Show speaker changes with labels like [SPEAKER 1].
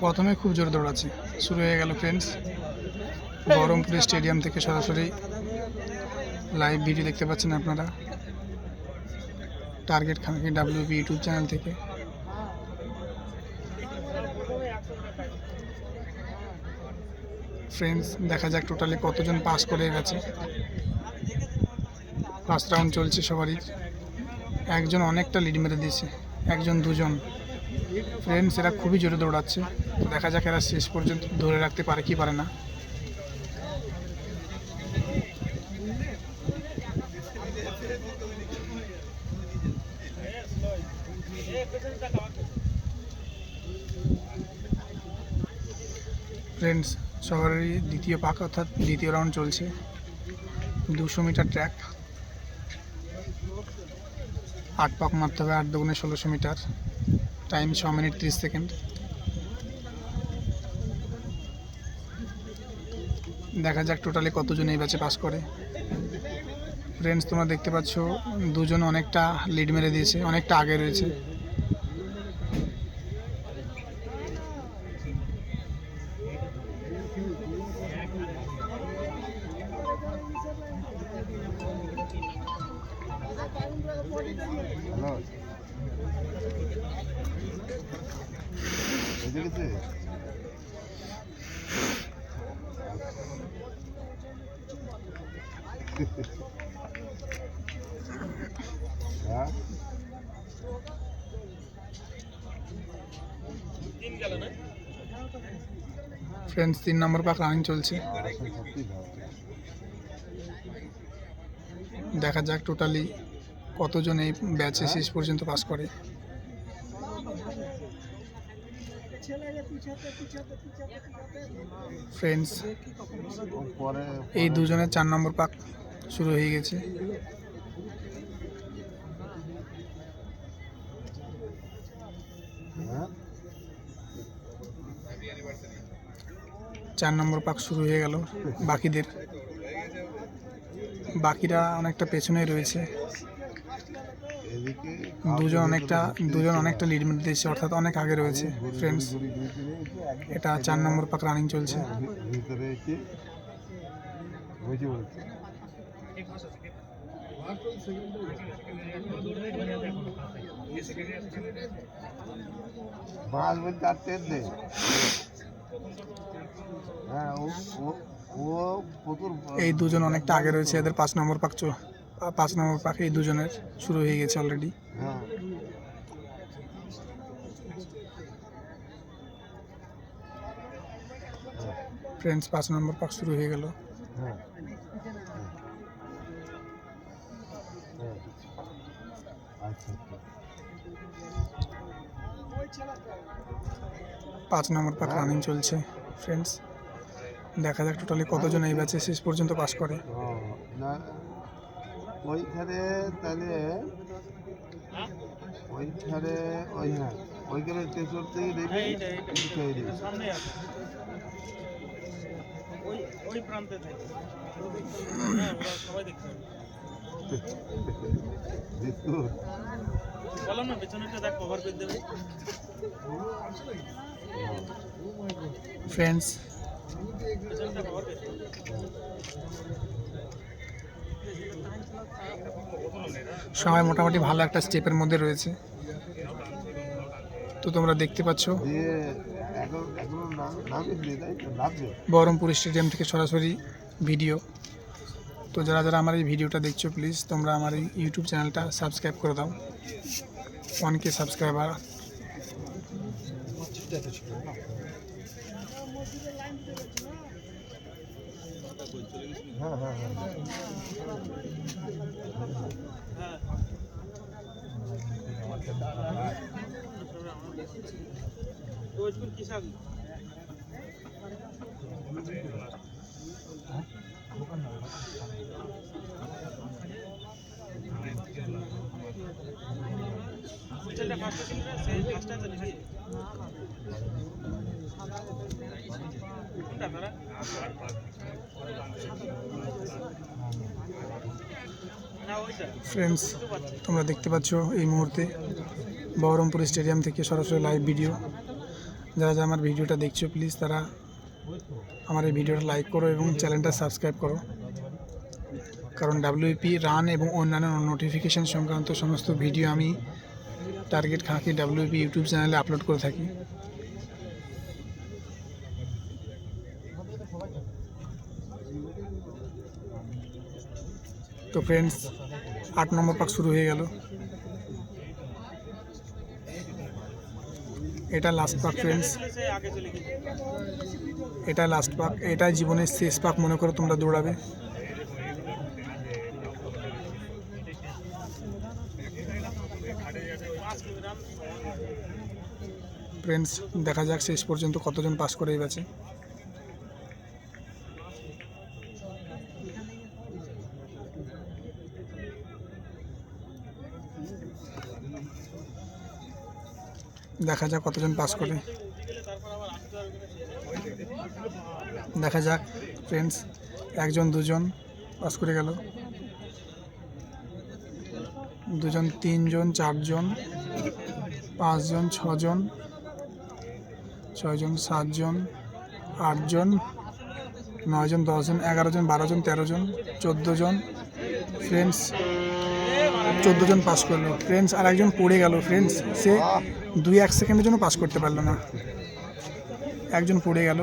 [SPEAKER 1] প্রথমে খুব জোরে দৌড়াচ্ছে, শুরু হয়ে গেল ফ্রেন্ডস। বহরমপুর স্টেডিয়াম থেকে সরাসরি লাইভ ভিডিও দেখতে পাচ্ছেন আপনারা টার্গেট খানকি WP ইউটিউব চ্যানেল থেকে। ফ্রেন্ডস দেখা যাক টোটালি কতজন পাস করে গেছে। ফার্স্ট রাউন্ড চলছে সবারই, একজন অনেকটা লিড মেরে দিয়েছে, একজন দুজন। ফ্রেন্ডস এরা খুবই জোরে দৌড়াচ্ছে, দেখা যাক এরা শেষ পর্যন্ত ধরে রাখতে পারে কি পারে না। ফ্রেন্ডস সবারই দ্বিতীয় পাক অর্থাৎ দ্বিতীয় রাউন্ড চলছে। 200 মিটার ট্র্যাক, 8 পাক মারতে হবে, 8 দুগুণে 1600 মিটার, টাইম 6 মিনিট 30 সেকেন্ড। দেখা যাক টোটালি কতজন এই ব্যাচে পাস করে। ফ্রেন্ডস তোমরা দেখতে পাচ্ছ দুজন অনেকটা লিড মেরে দিয়েছে, অনেকটা আগে রয়েছে। ফ্রেন্ডস 3 নম্বর পাক রানিং চলছে। দেখা যাক টোটালি কতজন এই ব্যাচে শেষ পর্যন্ত পাস করে। ফ্রেন্ডস এই দুজনের 4 নম্বর পাক শুরু হয়ে গেছে। চার নম্বর পাক শুরু হয়ে গেল বাকিরা অনেকটা পেছনে রয়েছে। দুজন অনেকটা লিড মেরে দিয়েছে, অর্থাৎ অনেক আগে রয়েছে। ফ্রেন্ডস এটা 4 নম্বর পাক রানিং চলছে। এই দুজন অনেকটা আগে রয়েছে, এদের 5 নম্বর পাক এই দুজনের শুরু হয়ে গেছে অলরেডি। ফ্রেন্ডস 5 নম্বর পাক শুরু হয়ে গেল। 5 নম্বর পাক রানিং চলছে। ফ্রেন্ডস দেখা যাক টোটালি কতজন এই ব্যাচে শেষ পর্যন্ত পাস করে। ফ্রেন্ডস সবাই মোটামুটি ভালো একটা স্টেপের মধ্যে রয়েছে, তো তোমরা দেখতে পাচ্ছ বহরমপুর স্টেডিয়াম থেকে সরাসরি ভিডিও। তো যারা আমার এই ভিডিওটা দেখছো প্লিজ তোমরা আমার এই ইউটিউব চ্যানেলটা সাবস্ক্রাইব করে দাও। 1K subscriber. ফ্রেন্ডস তোমরা দেখতে পাচ্ছ এই মুহূর্তে বহরমপুর স্টেডিয়াম থেকে সরাসরি লাইভ ভিডিও। যারা যারা আমার ভিডিওটা দেখছো প্লিজ তারা আমার এই ভিডিওটা লাইক করো এবং চ্যানেলটা সাবস্ক্রাইব করো, কারণ ডাব্লিউপি রান এবং অন্যান্য নোটিফিকেশান সংক্রান্ত সমস্ত ভিডিও আমি টার্গেট খাঁকি ডাব্লিউপি ইউটিউব চ্যানেলে আপলোড করে থাকি। তো ফ্রেন্ডস 8 নম্বর পাক শুরু হয়ে গেল। এটা লাস্ট পাক ফ্রেন্ডস, এটা লাস্ট পাক, এটা জীবনের শেষ পাক মনে করো তোমরা দৌড়াবে। ফ্রেন্ডস দেখা যাক শেষ পর্যন্ত কতজন পাস করে এই ব্যাচে। দেখা যাক কতজন পাস করে, দেখা যাক ফ্রেন্ডস। 1 জন 2 জন পাস করে গেল, 2 জন 3 জন 4 জন 5 জন 6 জন 6 জন 7 জন 8 জন 9 জন 10 জন 11 জন 12 জন 13 জন 14 জন ফ্রেন্ডস, 14 জন পাস করলো ফ্রেন্ডস। আর একজন পড়ে গেল ফ্রেন্ডস, সে 2-1 সেকেন্ডের জন্য পাস করতে পারলো না, একজন পড়ে গেল।